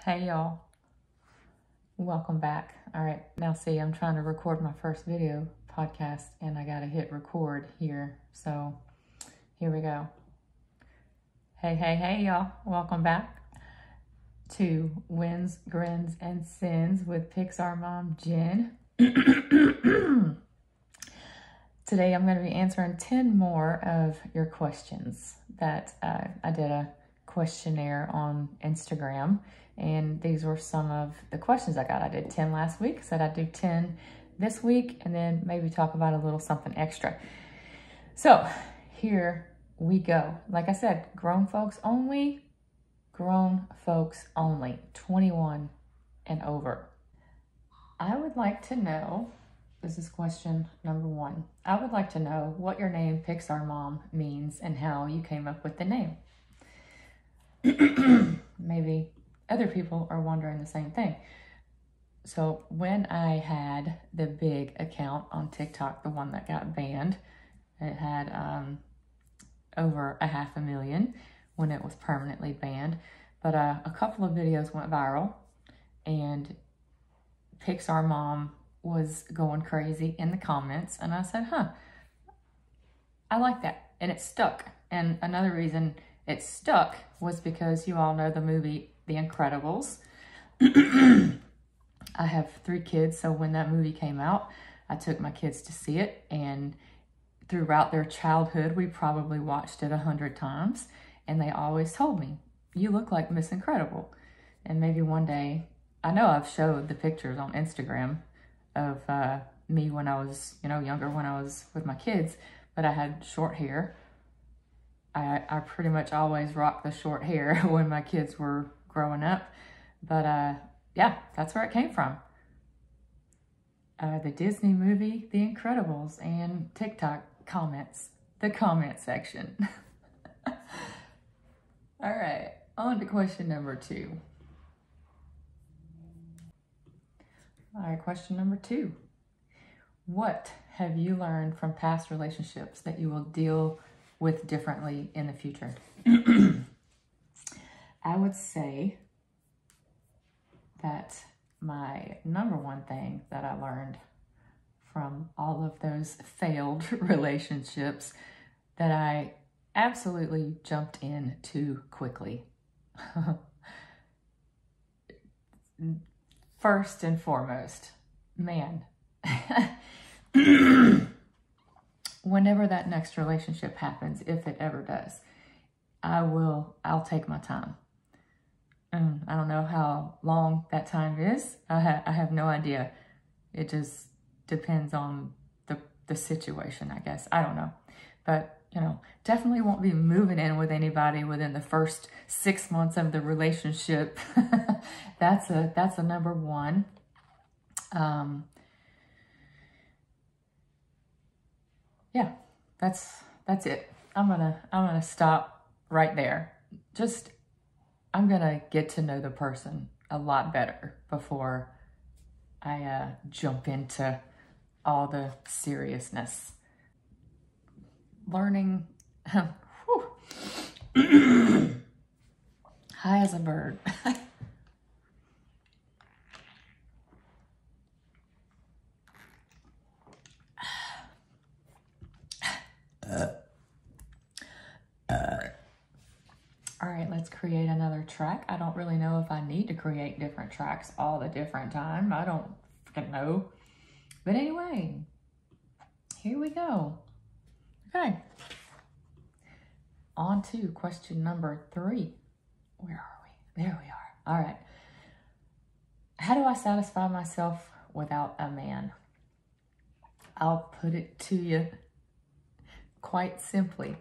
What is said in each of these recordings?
Hey y'all, welcome back. All right, now see, I'm trying to record my first video podcast and I gotta hit record here. So here we go. Hey y'all, welcome back to Wins, Grins, and Sins with Pixar Mom Jen. Today I'm going to be answering 10 more of your questions that I did a questionnaire on Instagram, and these were some of the questions I got. I did 10 last week, said I'd do 10 this week, and then maybe talk about a little something extra. So here we go. Like I said, grown folks only, 21 and over. I would like to know, this is question number 1. I would like to know what your name Pixar Mom means and how you came up with the name. Maybe other people are wondering the same thing. So when I had the big account on TikTok, the one that got banned, it had over 500,000 when it was permanently banned. But a couple of videos went viral and Pixar Mom was going crazy in the comments. And I said, I like that. And it stuck. And another reason it stuck was because you all know the movie The Incredibles. I have 3 kids, so when that movie came out, I took my kids to see it, and throughout their childhood, we probably watched it 100 times, and they always told me, you look like Miss Incredible. And maybe one day, I know I've showed the pictures on Instagram of me when I was, younger, when I was with my kids, but I had short hair. I pretty much always rocked the short hair when my kids were growing up. But yeah, that's where it came from. The Disney movie, The Incredibles, and TikTok comments, the comment section. All right, on to question number 2. All right, question number 2. What have you learned from past relationships that you will deal with differently in the future? I would say that my number one thing that I learned from all of those failed relationships that I absolutely jumped in too quickly. First and foremost, man, whenever that next relationship happens, if it ever does, I'll take my time. I don't know how long that time is. I have no idea. It just depends on the situation, I guess. I don't know. But, definitely won't be moving in with anybody within the first 6 months of the relationship. That's a number 1. Yeah, that's it. I'm gonna stop right there. I'm gonna get to know the person a lot better before I jump into all the seriousness. Learning, high as a bird. All right, let's create another track. I don't really know if I need to create different tracks all the different time. I don't freaking know. But anyway, here we go. Okay. On to question number 3. Where are we? There we are. All right. How do I satisfy myself without a man? I'll put it to you quite simply.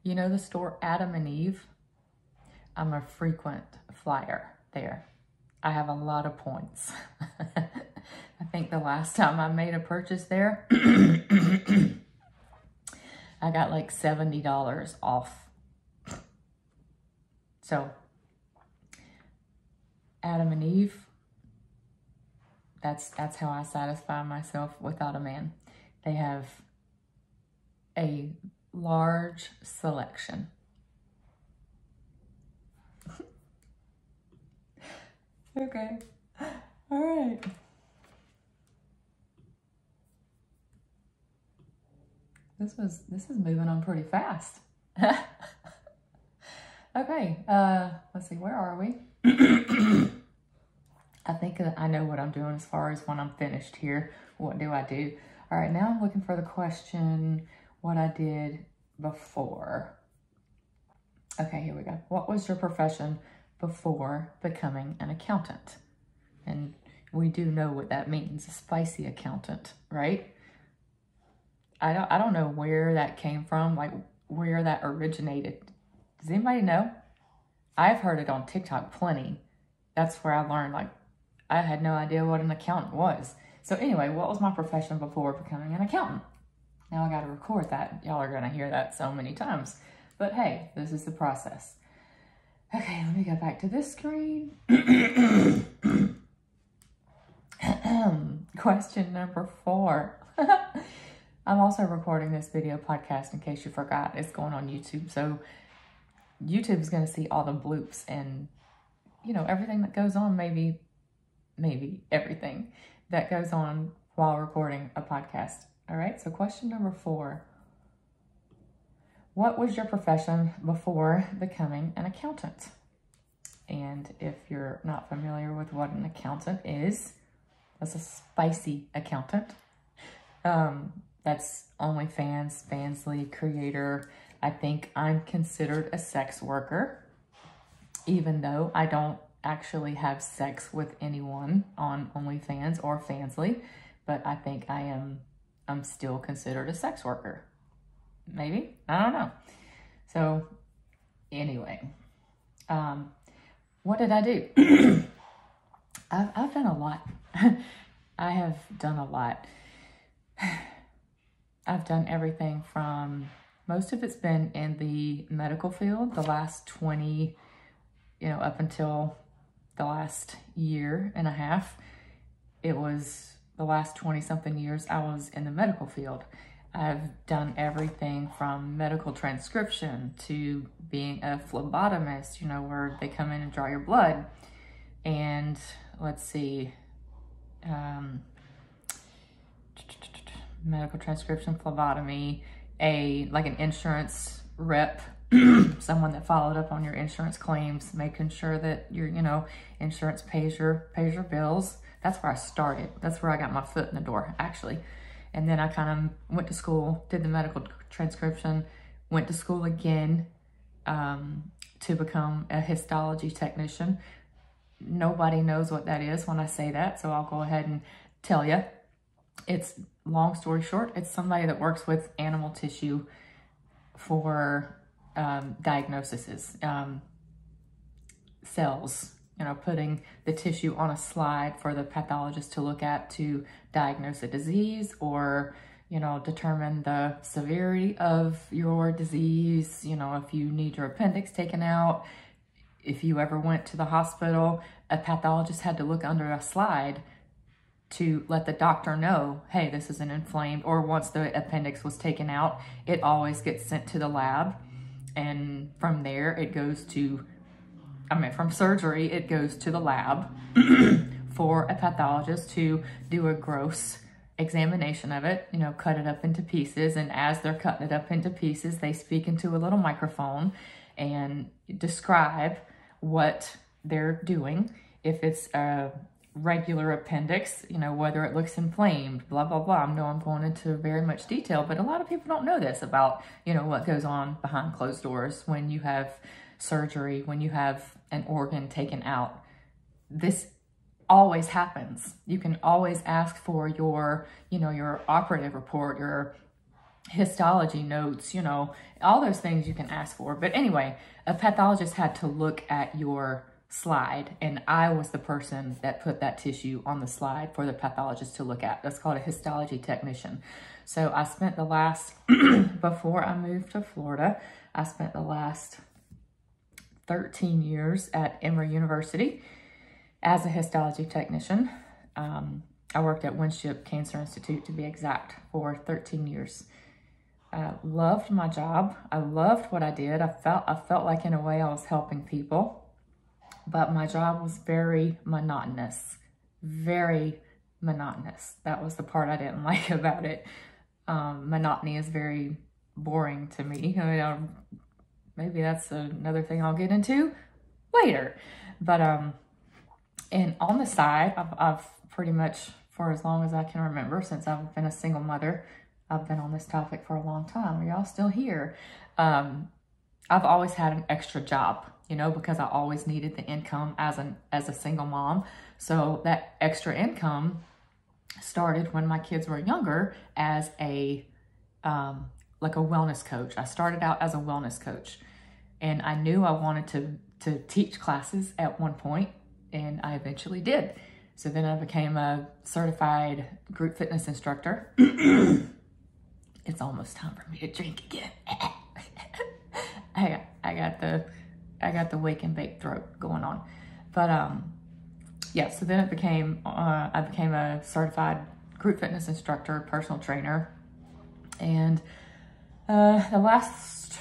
You know the store Adam and Eve? I'm a frequent flyer there. I have a lot of points. I think the last time I made a purchase there, I got like $70 off. So, Adam and Eve, that's how I satisfy myself without a man. They have a large selection. Okay. All right. This is moving on pretty fast. Okay, let's see, where are we? I think I know what I'm doing as far as when I'm finished here. What do I do? All right, now I'm looking for the question, what I did before. Okay, here we go. What was your profession before becoming an accountant? And we do know what that means, a spicy accountant, right? I don't know where that came from, like where that originated. Does anybody know? I've heard it on TikTok plenty. That's where I learned, like, I had no idea what an accountant was. So anyway, what was my profession before becoming an accountant? Now I got to record that. Y'all are going to hear that so many times. But hey, this is the process. Okay, let me go back to this screen. Question number 4. I'm also recording this video podcast in case you forgot. It's going on YouTube. So YouTube is going to see all the bloops and, you know, everything that goes on, maybe everything that goes on while recording a podcast. All right, so question number 4. What was your profession before becoming an accountant? And if you're not familiar with what an accountant is, that's a spicy accountant. That's OnlyFans, Fansly, Creator. I think I'm considered a sex worker, even though I don't actually have sex with anyone on OnlyFans or Fansly, but I think I'm still considered a sex worker. Maybe? I don't know. So anyway, what did I do? I've done a lot. I have done a lot. I've done everything from, most of it's been in the medical field, the last 20, up until the last year and a half. It was the last 20 something years I was in the medical field. I've done everything from medical transcription to being a phlebotomist, where they come in and draw your blood. And let's see, medical transcription, phlebotomy, like an insurance rep, someone that followed up on your insurance claims, making sure that your, insurance pays your bills. That's where I started. That's where I got my foot in the door, actually. And then I kind of went to school, did the medical transcription, went to school again to become a histology technician. Nobody knows what that is when I say that, so I'll go ahead and tell you. It's, long story short, it's somebody that works with animal tissue for diagnoses, cells, putting the tissue on a slide for the pathologist to look at to diagnose a disease or, determine the severity of your disease. If you need your appendix taken out, if you ever went to the hospital, a pathologist had to look under a slide to let the doctor know, hey, this is an inflamed, or once the appendix was taken out, it always gets sent to the lab. And from there, it goes to, from surgery, it goes to the lab for a pathologist to do a gross examination of it, cut it up into pieces. And as they're cutting it up into pieces, they speak into a little microphone and describe what they're doing. If it's a regular appendix, whether it looks inflamed, blah, blah, blah. I know I'm going into very much detail, but a lot of people don't know this about, what goes on behind closed doors when you have surgery, when you have an organ taken out. This always happens. You can always ask for your, your operative report, your histology notes, all those things you can ask for. But anyway, a pathologist had to look at your slide, and I was the person that put that tissue on the slide for the pathologist to look at. That's called a histology technician. So I spent the last, before I moved to Florida, I spent the last 13 years at Emory University as a histology technician. I worked at Winship Cancer Institute, to be exact, for 13 years. Loved my job. I loved what I did. I felt like in a way I was helping people. but my job was very monotonous, very monotonous. That was the part I didn't like about it. Monotony is very boring to me. I mean, maybe that's another thing I'll get into later. But and on the side, I've pretty much, for as long as I can remember, since I've been a single mother, I've been on this topic for a long time. Are y'all still here? I've always had an extra job, you know, because I always needed the income as a single mom. So that extra income started when my kids were younger as a like a wellness coach. I started out as a wellness coach, and I knew I wanted to teach classes at one point, and I eventually did. So then I became a certified group fitness instructor. It's almost time for me to drink again. I got the wake and bake throat going on. But yeah, so then I became a certified group fitness instructor, personal trainer. And the last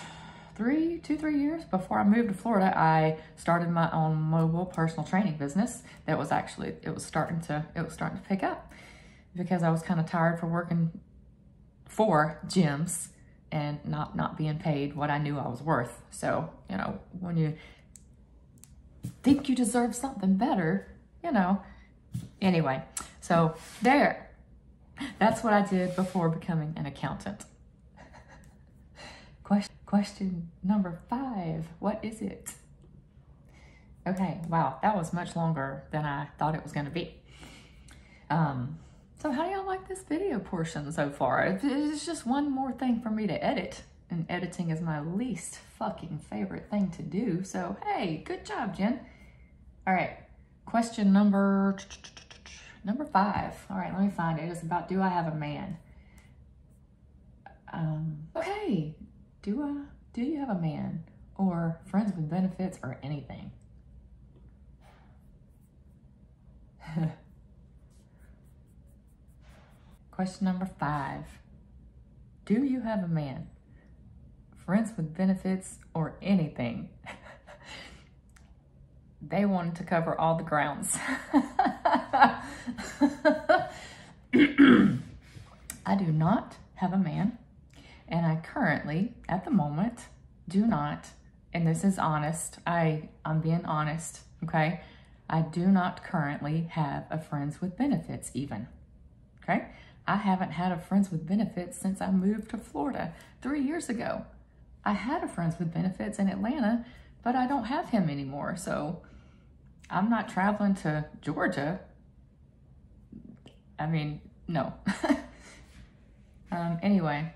3 years before I moved to Florida, I started my own mobile personal training business. That was actually, it was starting to pick up, because I was kind of tired for working for gyms and not being paid what I knew I was worth. So, you know, when you think you deserve something better, you know. Anyway, so there. That's what I did before becoming an accountant. Question number 5. What is it? Okay, wow, that was much longer than I thought it was going to be. So how do y'all like this video portion so far? It's just one more thing for me to edit, and editing is my least fucking favorite thing to do. So, hey, good job, Jen. All right, question number 5. All right, let me find it. It's about, do I have a man? Okay, do you have a man, or friends with benefits, or anything? Question number 5. Do you have a man, friends with benefits, or anything? They wanted to cover all the grounds. I do not have a man, and I currently, at the moment, do not, and this is honest, I'm being honest, okay? I do not currently have a friends with benefits even, okay? I haven't had a friends with benefits since I moved to Florida 3 years ago. I had a friends with benefits in Atlanta, but I don't have him anymore, so I'm not traveling to Georgia. I mean, no. Anyway,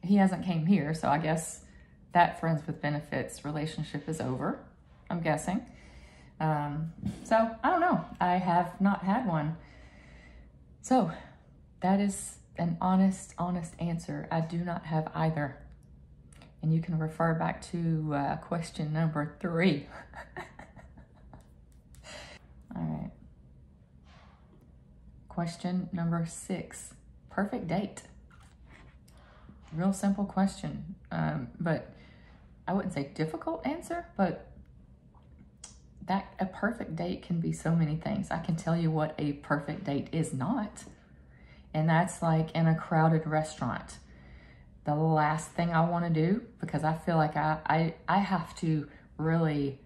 he hasn't came here, so I guess that friends with benefits relationship is over, I'm guessing. So I don't know. I have not had one. So that is an honest answer. I do not have either. And you can refer back to question number 3. All right. Question number 6. Perfect date. Real simple question. But I wouldn't say difficult answer, but that a perfect date can be so many things. I can tell you what a perfect date is not. And that's like in a crowded restaurant. The last thing I want to do, because I feel like I have to really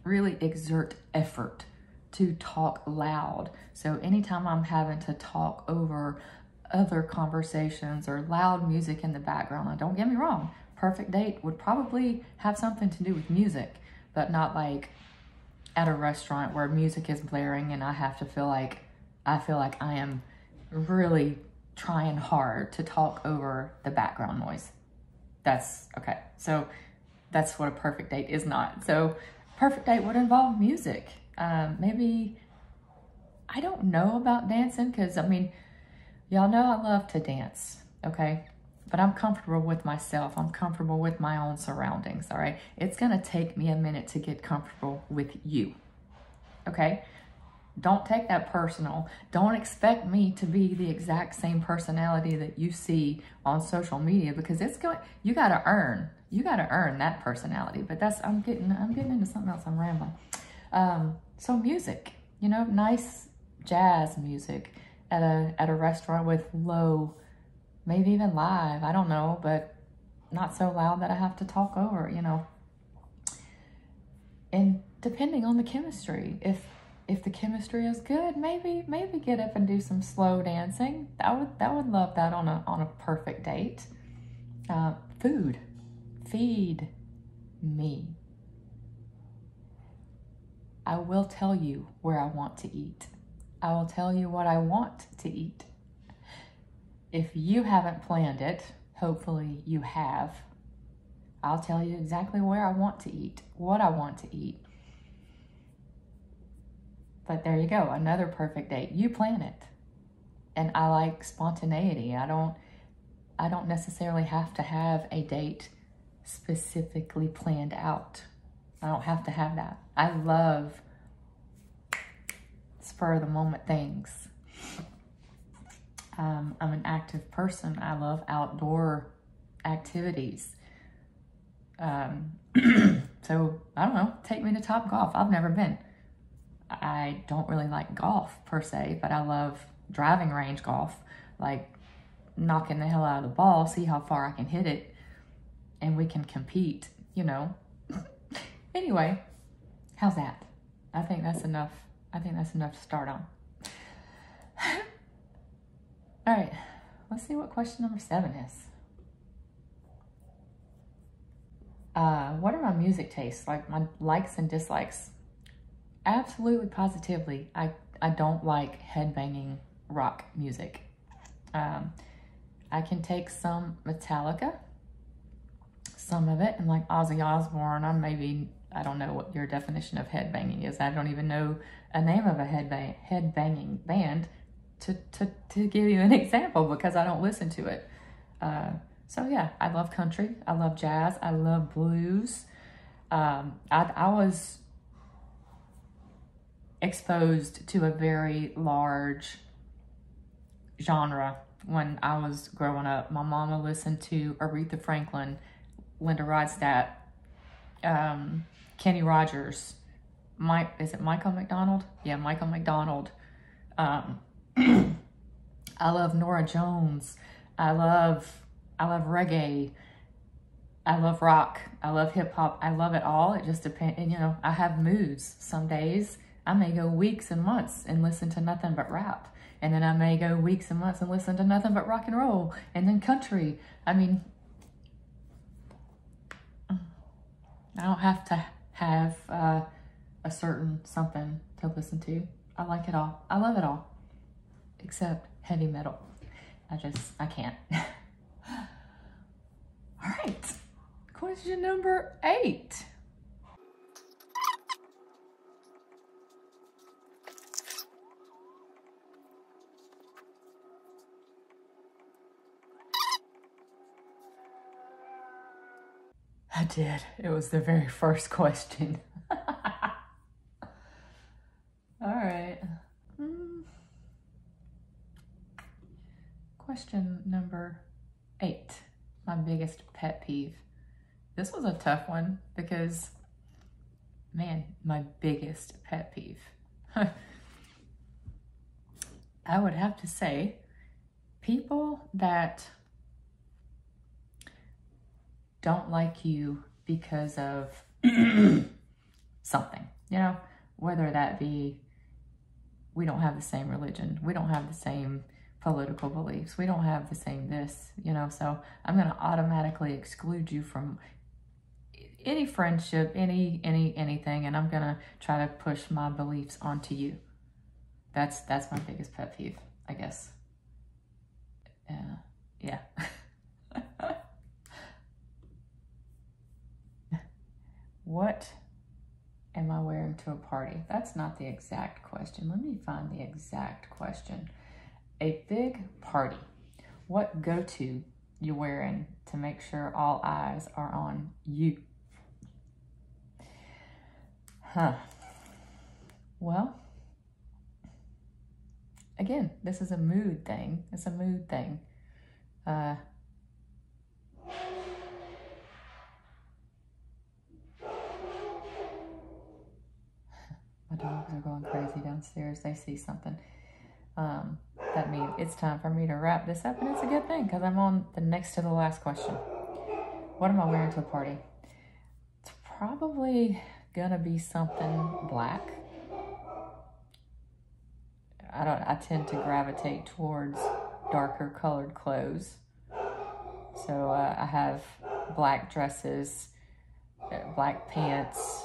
exert effort to talk loud. So anytime I'm having to talk over other conversations or loud music in the background, and don't get me wrong, perfect date would probably have something to do with music, but not like at a restaurant where music is blaring and I feel like I am really trying hard to talk over the background noise. That's okay. So that's what a perfect date is not. So perfect date would involve music. Maybe, I don't know about dancing, because I mean, y'all know I love to dance, okay? But I'm comfortable with myself. I'm comfortable with my own surroundings, all right? It's gonna take me a minute to get comfortable with you, okay? Don't take that personal. Don't expect me to be the exact same personality that you see on social media, because you gotta earn You got to earn that personality. But I'm getting into something else. I'm rambling. So music, you know, nice jazz music at a restaurant with low, maybe even live, I don't know, but not so loud that I have to talk over, you know. And depending on the chemistry, if the chemistry is good, maybe get up and do some slow dancing. I would love that on a perfect date. Food, feed me. I will tell you where I want to eat. I will tell you what I want to eat. If you haven't planned it, hopefully you have. I'll tell you exactly where I want to eat, what I want to eat. But there you go, another perfect date. You plan it. And I like spontaneity. I don't necessarily have to have a date specifically planned out. I don't have to have that. I love spur of the moment things. I'm an active person. I love outdoor activities. So I don't know, take me to Topgolf. I've never been. I don't really like golf per se, but I love driving range golf, like knocking the hell out of the ball, see how far I can hit it, and we can compete, you know. Anyway, how's that? I think that's enough. I think that's enough to start on. All right, let's see what question number 7 is. What are my music tastes? Like my likes and dislikes? Absolutely, positively. I don't like headbanging rock music. I can take some Metallica, some of it, and like Ozzy Osbourne, I don't know what your definition of headbanging is. I don't even know a name of a headbanging band to give you an example because I don't listen to it. So yeah, I love country. I love jazz. I love blues. I was exposed to a very large genre when I was growing up. My mama listened to Aretha Franklin, Linda Ronstadt, Kenny Rogers, is it Michael McDonald? Yeah, Michael McDonald. I love Norah Jones. I love reggae. I love rock. I love hip hop. I love it all. It just depends. And, you know, I have moods. Some days I may go weeks and months and listen to nothing but rap. And then I may go weeks and months and listen to nothing but rock and roll. And then country. I mean, I don't have to have a certain something to listen to. I like it all. I love it all. Except heavy metal. I can't. All right. Question number 8. I did. It was the very first question. All right. Question number 8. My biggest pet peeve. This was a tough one because, man, my biggest pet peeve. I would have to say people that don't like you because of something, you know, whether that be we don't have the same religion, we don't have the same political beliefs, we don't have the same this, you know, so I'm going to automatically exclude you from any friendship, anything, and I'm going to try to push my beliefs onto you. That's my biggest pet peeve, I guess. Yeah. What am I wearing to a party? That's not the exact question. Let me find the exact question. A big party. What go-to you wearing to make sure all eyes are on you? Well, again, this is a mood thing. It's a mood thing. dogs are going crazy downstairs. They see something. That means it's time for me to wrap this up, and it's a good thing because I'm on the next to the last question. What am I wearing to the party? It's probably gonna be something black. I tend to gravitate towards darker colored clothes. So I have black dresses, black pants,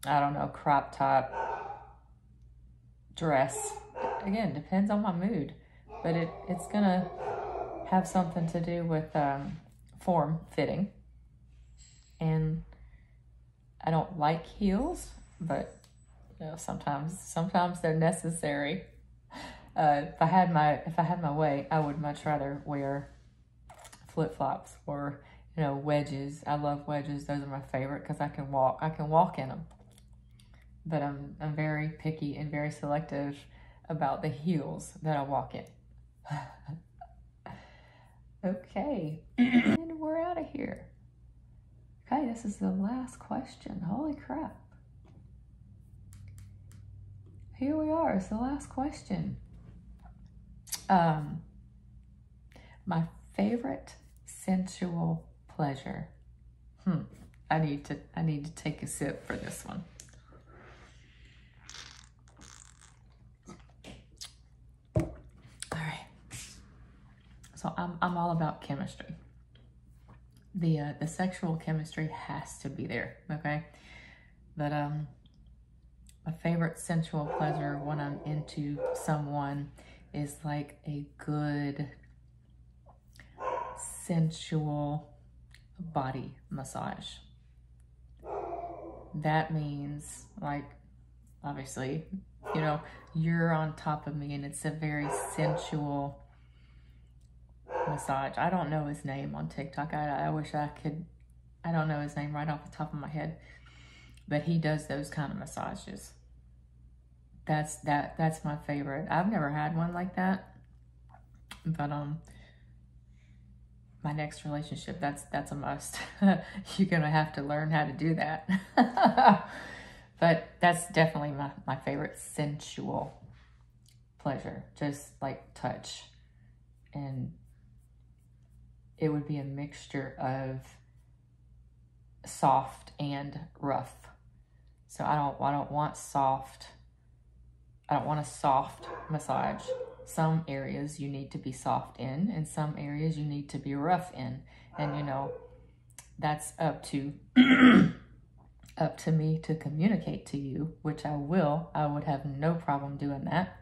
I don't know, crop top, dress. Again, depends on my mood, but it's gonna have something to do with form fitting. And I don't like heels, but you know, sometimes they're necessary. If I had my way, I would much rather wear flip-flops or, you know, wedges. I love wedges. Those are my favorite because I can walk in them. But I'm very picky and very selective about the heels that I walk in. Okay, and we're out of here. Okay, this is the last question. Holy crap. Here we are, it's the last question. My favorite sensual pleasure. I need to take a sip for this one. All right. So I'm all about chemistry. The sexual chemistry has to be there, okay? But my favorite sensual pleasure when I'm into someone is like a good sensual body massage. That means, like, obviously, you know, you're on top of me and it's a very sensual massage. I don't know his name on TikTok. I wish I could. I don't know his name right off the top of my head, but he does those kind of massages. That's my favorite. I've never had one like that, but my next relationship, that's a must. You're gonna have to learn how to do that. But that's definitely my favorite sensual pleasure. Just like touch, and it would be a mixture of soft and rough. So I don't want soft. I don't want a soft massage. Some areas you need to be soft in, and some areas you need to be rough in. And you know, that's up to up to me to communicate to you, which I will. I would have no problem doing that.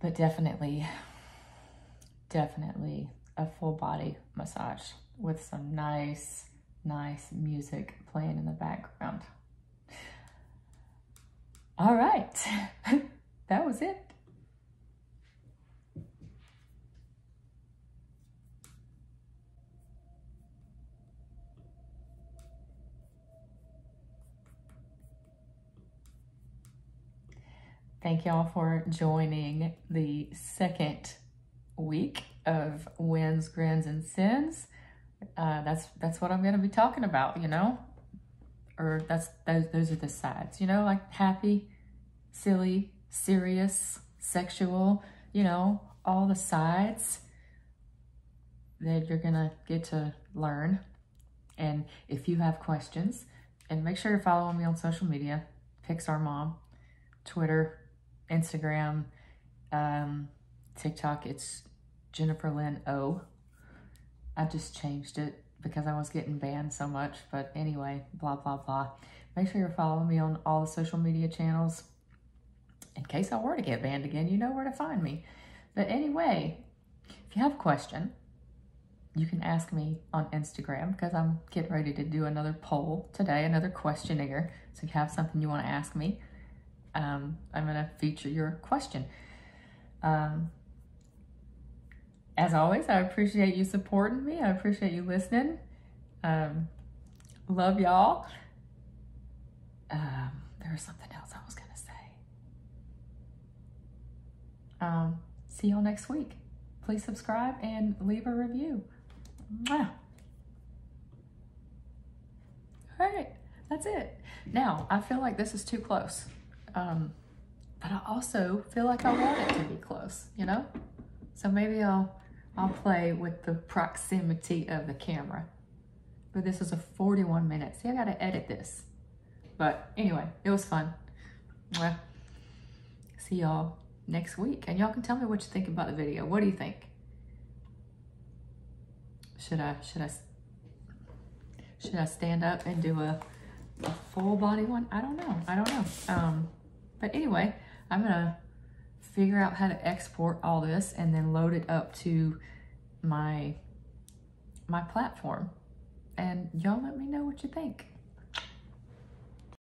But definitely a full body massage with some nice music playing in the background. All right, that was it. Thank y'all for joining the second week of Wins, Grins, and Sins. That's what I'm going to be talking about, you know, or those are the sides, you know, like happy, silly, serious, sexual, you know, all the sides that you're going to get to learn. And if you have questions, and make sure you're following me on social media, Pixar Mom, Twitter, Instagram, TikTok, it's Jennifer Lynn O. I just changed it because I was getting banned so much, but anyway, blah, blah, blah. Make sure you're following me on all the social media channels. In case I were to get banned again, you know where to find me. But anyway, if you have a question, you can ask me on Instagram because I'm getting ready to do another poll today, another questionnaire. So if you have something you want to ask me, I'm going to feature your question. As always, I appreciate you supporting me. I appreciate you listening. Love y'all. There was something else I was going to say. See y'all next week. Please subscribe and leave a review. Mwah. All right. That's it. Now, I feel like this is too close. But I also feel like I want it to be close, you know? So maybe I'll play with the proximity of the camera. But this is a 41 minutes. See, I gotta edit this. But anyway, it was fun. Well, see y'all next week. And y'all can tell me what you think about the video. What do you think? Should I stand up and do a full body one? I don't know. But anyway, I'm gonna figure out how to export all this and then load it up to my platform. And y'all let me know what you think.